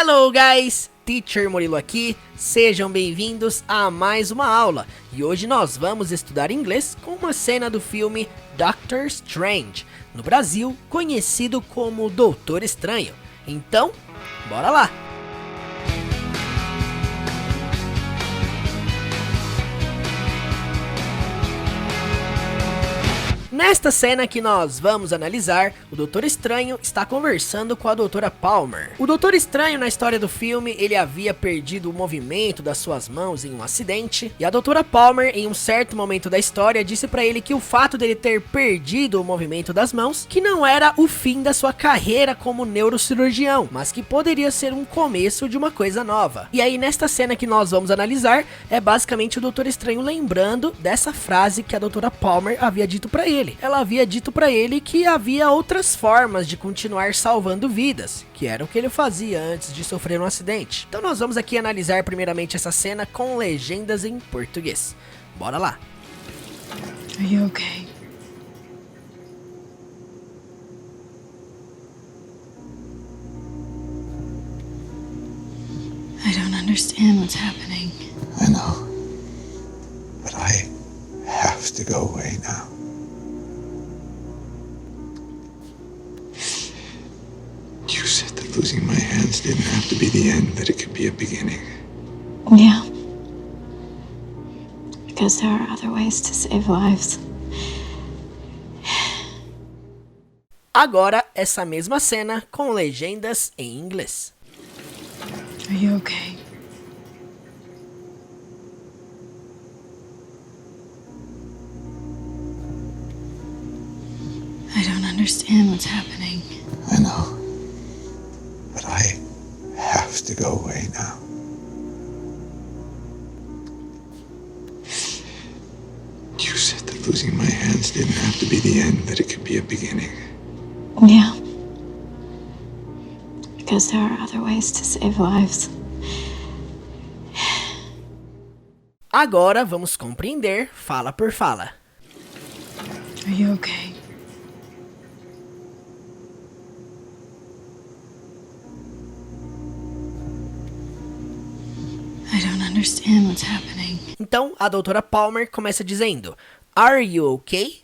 Hello guys, Teacher Murilo aqui, sejam bem-vindos a mais uma aula. E hoje nós vamos estudar inglês com uma cena do filme Doctor Strange, no Brasil conhecido como Doutor Estranho. Então, bora lá! Nesta cena que nós vamos analisar, o Doutor Estranho está conversando com a Doutora Palmer. O Doutor Estranho, na história do filme, ele havia perdido o movimento das suas mãos em um acidente, e a Doutora Palmer, em um certo momento da história, disse pra ele que o fato dele ter perdido o movimento das mãos, que não era o fim da sua carreira como neurocirurgião, mas que poderia ser um começo de uma coisa nova. E aí, nesta cena que nós vamos analisar, é basicamente o Doutor Estranho lembrando dessa frase que a Doutora Palmer havia dito pra ele. Ela havia dito pra ele que havia outras formas de continuar salvando vidas, que era o que ele fazia antes de sofrer um acidente. Então nós vamos aqui analisar primeiramente essa cena com legendas em português. Bora lá! Are you okay? I don't understand what's happening. I know. But I have to go away now. You said that losing my hands didn't have to be the end, that it could be a beginning. Yeah. Because there are other ways to save lives. Agora, essa mesma cena com legendas em inglês. Are you okay? I don't understand what's happening. I know. But I have to go away now. You said that losing my hands didn't have to be the end, that it could be a beginning. Yeah. Because there are other ways to save lives. Agora vamos compreender fala por fala. Are you okay? I don't understand what's happening. Então, a Doutora Palmer começa dizendo, Are you okay?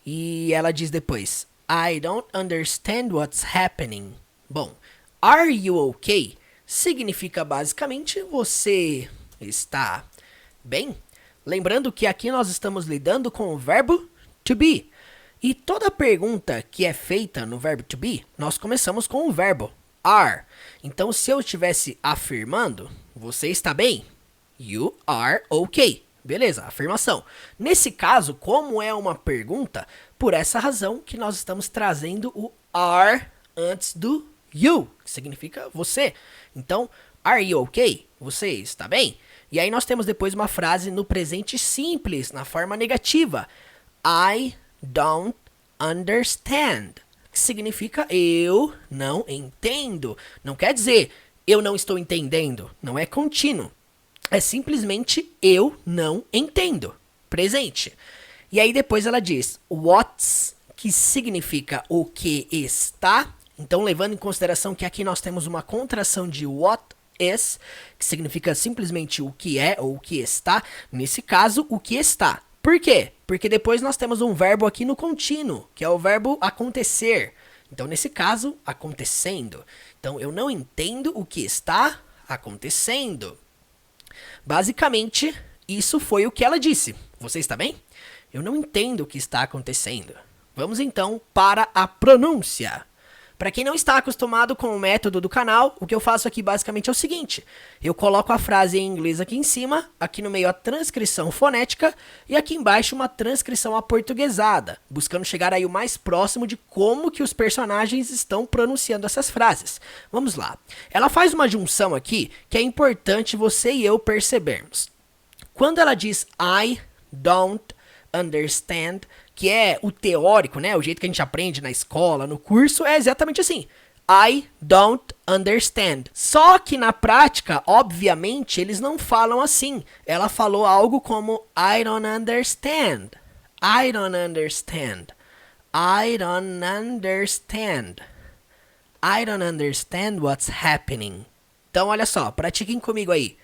E ela diz depois, I don't understand what's happening. Bom, Are you okay? Significa basicamente, você está bem? Lembrando que aqui nós estamos lidando com o verbo to be. E toda pergunta que é feita no verbo to be, nós começamos com o verbo are. Então, se eu estivesse afirmando, você está bem? You are okay. Beleza, afirmação. Nesse caso, como é uma pergunta, por essa razão que nós estamos trazendo o are antes do you, que significa você. Então, are you okay? Você está bem? E aí nós temos depois uma frase no presente simples, na forma negativa. I don't understand. Que significa eu não entendo. Não quer dizer eu não estou entendendo. Não é contínuo. É simplesmente eu não entendo. Presente. E aí depois ela diz what's, que significa o que está. Então levando em consideração que aqui nós temos uma contração de what is, que significa simplesmente o que é ou o que está. Nesse caso, o que está. Por quê? Porque depois nós temos um verbo aqui no contínuo, que é o verbo acontecer. Então, nesse caso, acontecendo. Então, eu não entendo o que está acontecendo. Basicamente, isso foi o que ela disse. Você está bem? Eu não entendo o que está acontecendo. Vamos então para a pronúncia. Para quem não está acostumado com o método do canal, o que eu faço aqui basicamente é o seguinte. Eu coloco a frase em inglês aqui em cima, aqui no meio a transcrição fonética e aqui embaixo uma transcrição aportuguesada, buscando chegar aí o mais próximo de como que os personagens estão pronunciando essas frases. Vamos lá. Ela faz uma junção aqui que é importante você e eu percebermos. Quando ela diz I don't understand, que é o teórico, né? O jeito que a gente aprende na escola, no curso, é exatamente assim. I don't understand. Só que na prática, obviamente, eles não falam assim. Ela falou algo como I don't understand. I don't understand. I don't understand. I don't understand what's happening. Então, olha só, pratiquem comigo aí.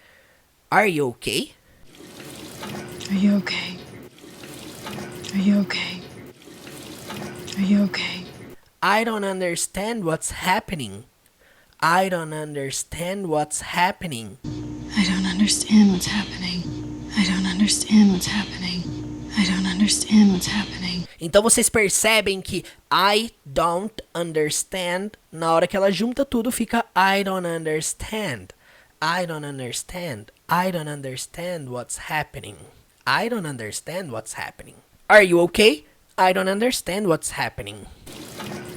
Are you okay? Are you okay? Are you okay? Are you okay? I don't understand what's happening. I don't understand what's happening. I don't understand what's happening. I don't understand what's happening. I don't understand what's happening. Então vocês percebem que I don't understand, na hora que ela junta tudo, fica I don't understand. I don't understand. I don't understand what's happening. I don't understand what's happening. Are you okay? I don't understand what's happening.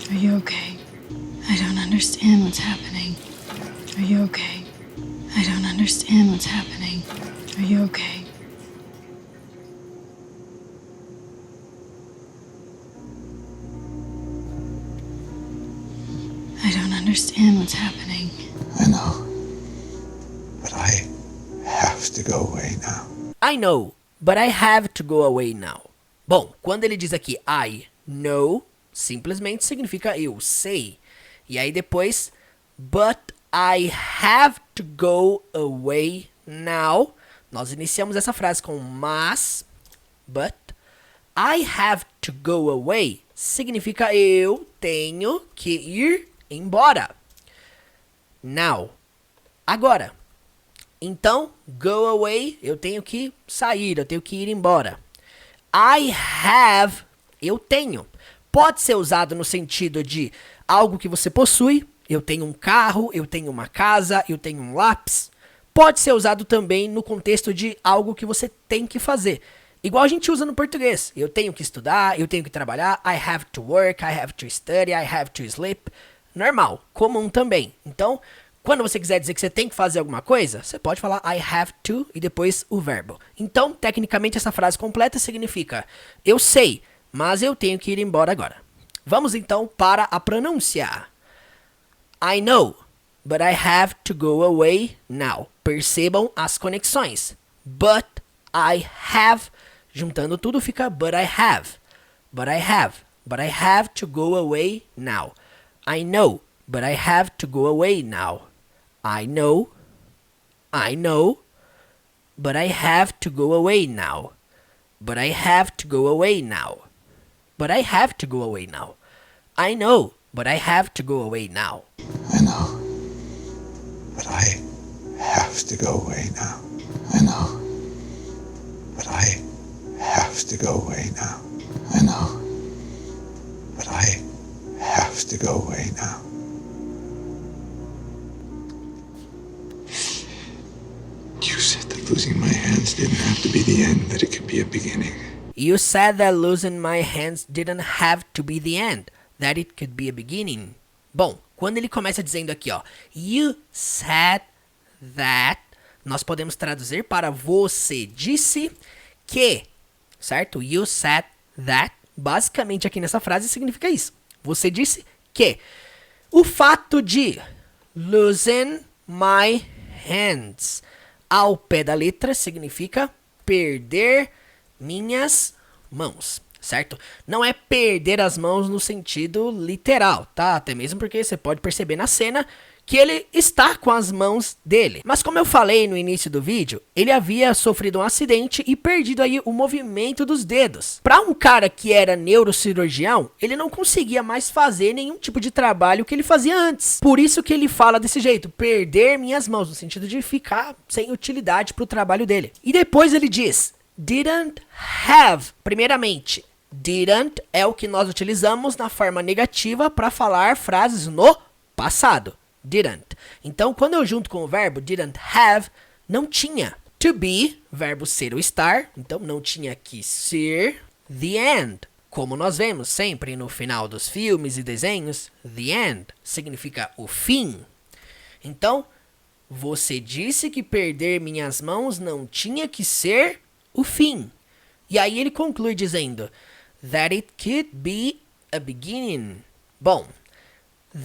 Are you okay? I don't understand what's happening. Are you okay? I don't understand what's happening. Are you okay? I don't understand what's happening. I know. But I have to go away now. I know, but I have to go away now. Bom, quando ele diz aqui I know, simplesmente significa eu sei. E aí depois, but I have to go away now. Nós iniciamos essa frase com mas, but I have to go away significa eu tenho que ir embora. Now, agora. Então, go away, eu tenho que sair, eu tenho que ir embora. I have, eu tenho. Pode ser usado no sentido de algo que você possui. Eu tenho um carro, eu tenho uma casa, eu tenho um lápis. Pode ser usado também no contexto de algo que você tem que fazer. Igual a gente usa no português. Eu tenho que estudar, eu tenho que trabalhar. I have to work, I have to study, I have to sleep. Normal, comum também. Então, quando você quiser dizer que você tem que fazer alguma coisa, você pode falar I have to e depois o verbo. Então, tecnicamente, essa frase completa significa eu sei, mas eu tenho que ir embora agora. Vamos então para a pronúncia. I know, but I have to go away now. Percebam as conexões. But I have, juntando tudo fica but I have. But I have. But I have to go away now. I know, but I have to go away now. I know, but I have to go away now. But I have to go away now. But I have to go away now. I know, but I have to go away now. I know. But I have to go away now. I know. But I have to go away now. I know. But I have to go away now. You said that losing my hands didn't have to be the end, that it could be a beginning. You said that losing my hands didn't have to be the end, that it could be a beginning. Bom, quando ele começa dizendo aqui, ó, you said that, nós podemos traduzir para você disse que, certo? You said that, basicamente aqui nessa frase significa isso. Você disse que. O fato de losing my hands ao pé da letra significa perder minhas mãos, certo? Não é perder as mãos no sentido literal, tá? Até mesmo porque você pode perceber na cena que ele está com as mãos dele. Mas como eu falei no início do vídeo, ele havia sofrido um acidente e perdido aí o movimento dos dedos. Para um cara que era neurocirurgião, ele não conseguia mais fazer nenhum tipo de trabalho que ele fazia antes. Por isso que ele fala desse jeito, perder minhas mãos, no sentido de ficar sem utilidade para o trabalho dele. E depois ele diz, didn't have. Primeiramente, didn't é o que nós utilizamos na forma negativa para falar frases no passado. Didn't. Então, quando eu junto com o verbo didn't have, não tinha. To be, verbo ser ou estar, então não tinha que ser. The end, como nós vemos sempre no final dos filmes e desenhos, the end significa o fim. Então, você disse que perder minhas mãos não tinha que ser o fim. E aí ele conclui dizendo, that it could be a beginning. Bom,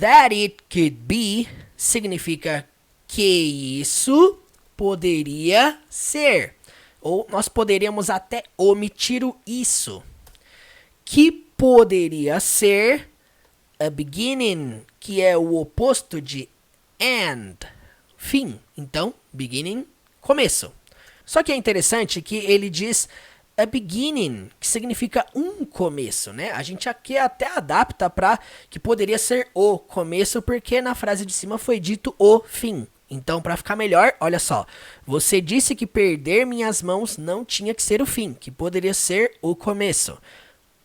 that it could be significa que isso poderia ser. Ou nós poderíamos até omitir o isso. Que poderia ser a beginning, que é o oposto de end. fim. Então, beginning, começo. Só que é interessante que ele diz a beginning, que significa um começo, né? A gente aqui até adapta para que poderia ser o começo, porque na frase de cima foi dito o fim. Então, para ficar melhor, olha só. Você disse que perder minhas mãos não tinha que ser o fim, que poderia ser o começo.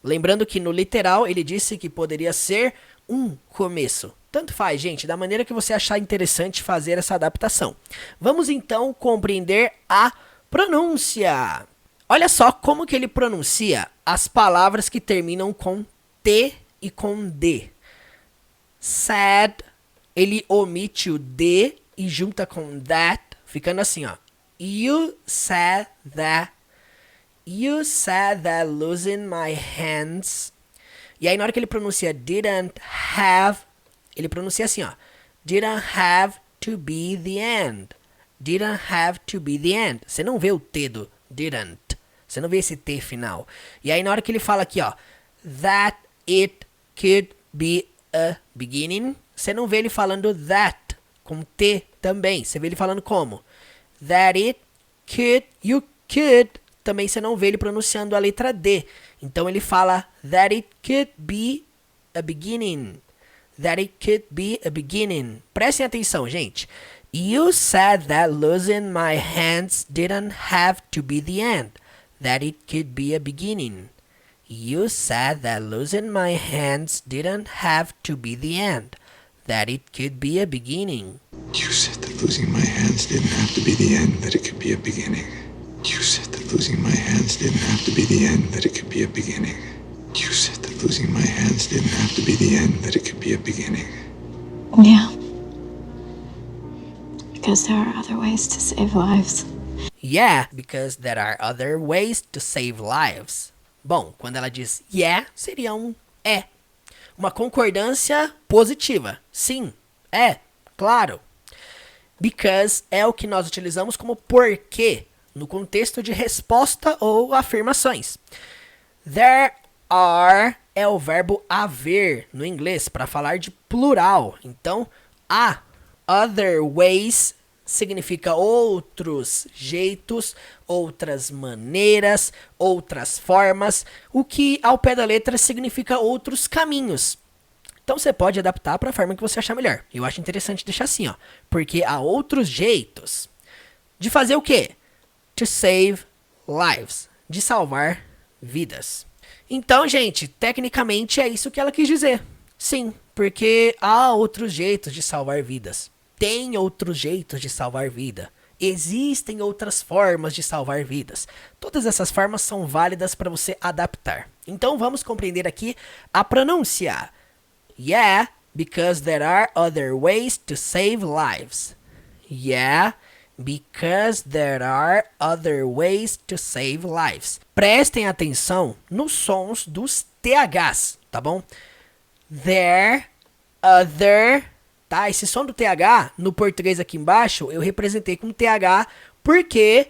Lembrando que no literal ele disse que poderia ser um começo. Tanto faz, gente, da maneira que você achar interessante fazer essa adaptação. Vamos então compreender a pronúncia. Olha só como que ele pronuncia as palavras que terminam com T e com D. Sad, ele omite o D e junta com that, ficando assim, ó. You said that losing my hands. E aí na hora que ele pronuncia didn't have, ele pronuncia assim, ó. Didn't have to be the end. Didn't have to be the end. Você não vê o T do didn't. Você não vê esse T final. E aí na hora que ele fala aqui, ó. That it could be a beginning. Você não vê ele falando that com T também. Você vê ele falando como? That it could, you could. Também você não vê ele pronunciando a letra D. Então ele fala that it could be a beginning. That it could be a beginning. Prestem atenção, gente. You said that losing my hands didn't have to be the end. That it could be a beginning. You said that losing my hands didn't have to be the end. That it could be a beginning. You said that losing my hands didn't have to be the end, that it could be a beginning. You said that losing my hands didn't have to be the end, that it could be a beginning. You said that losing my hands didn't have to be the end, that it could be a beginning. Yeah. Because there are other ways to save lives. Yeah, because there are other ways to save lives. Bom, quando ela diz yeah, seria um é. Uma concordância positiva. Sim, é, claro. Because é o que nós utilizamos como porque no contexto de resposta ou afirmações. There are é o verbo haver no inglês para falar de plural. Então, há other ways significa outros jeitos, outras maneiras, outras formas, o que ao pé da letra significa outros caminhos. Então você pode adaptar para a forma que você achar melhor. Eu acho interessante deixar assim, ó, porque há outros jeitos de fazer o quê? To save lives, de salvar vidas. Então, gente, tecnicamente é isso que ela quis dizer. Sim, porque há outros jeitos de salvar vidas. Tem outros jeitos de salvar vida. Existem outras formas de salvar vidas. Todas essas formas são válidas para você adaptar. Então vamos compreender aqui a pronúncia. Yeah, because there are other ways to save lives. Yeah, because there are other ways to save lives. Prestem atenção nos sons dos THs, tá bom? There, other. Tá, esse som do TH, no português aqui embaixo, eu representei com TH porque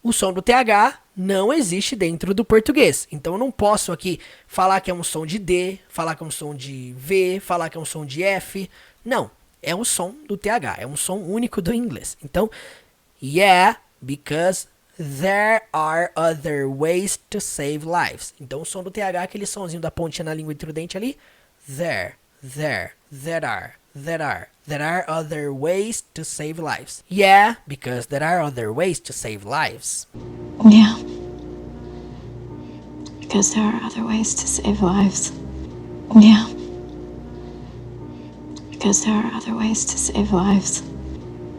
o som do TH não existe dentro do português. Então eu não posso aqui falar que é um som de D, falar que é um som de V, falar que é um som de F. Não, é um som do TH, é um som único do inglês. Então, yeah, because there are other ways to save lives. Então o som do TH, aquele somzinho da pontinha na língua entre o dente ali, there are other ways to save lives. Yeah, because there are other ways to save lives. Yeah. Because there are other ways to save lives. Yeah. Because there are other ways to save lives.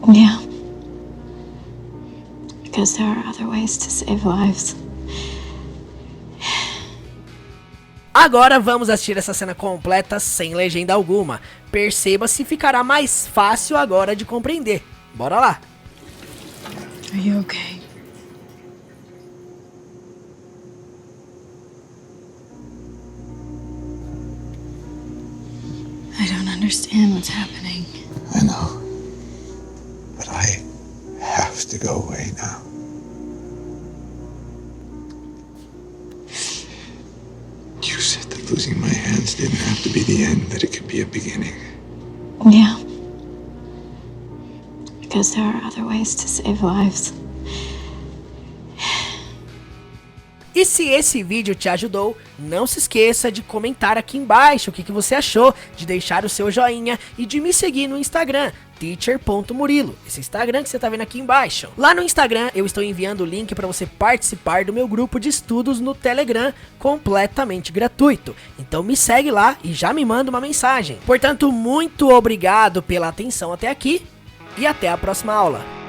Yeah. Because there are other ways to save lives. Agora vamos assistir essa cena completa sem legenda alguma. Perceba se ficará mais fácil agora de compreender. Bora lá! Are you okay? I don't understand what's happening. I know. But I have to go away now. You said that losing my hands didn't have to be the end, that it could be a beginning. Yeah. because there are other ways to save lives. E se esse vídeo te ajudou, não se esqueça de comentar aqui embaixo o que você achou, de deixar o seu joinha e de me seguir no Instagram, teacher.murilo, esse Instagram que você tá vendo aqui embaixo. Lá no Instagram eu estou enviando o link para você participar do meu grupo de estudos no Telegram, completamente gratuito. Então me segue lá e já me manda uma mensagem. Portanto, muito obrigado pela atenção até aqui e até a próxima aula.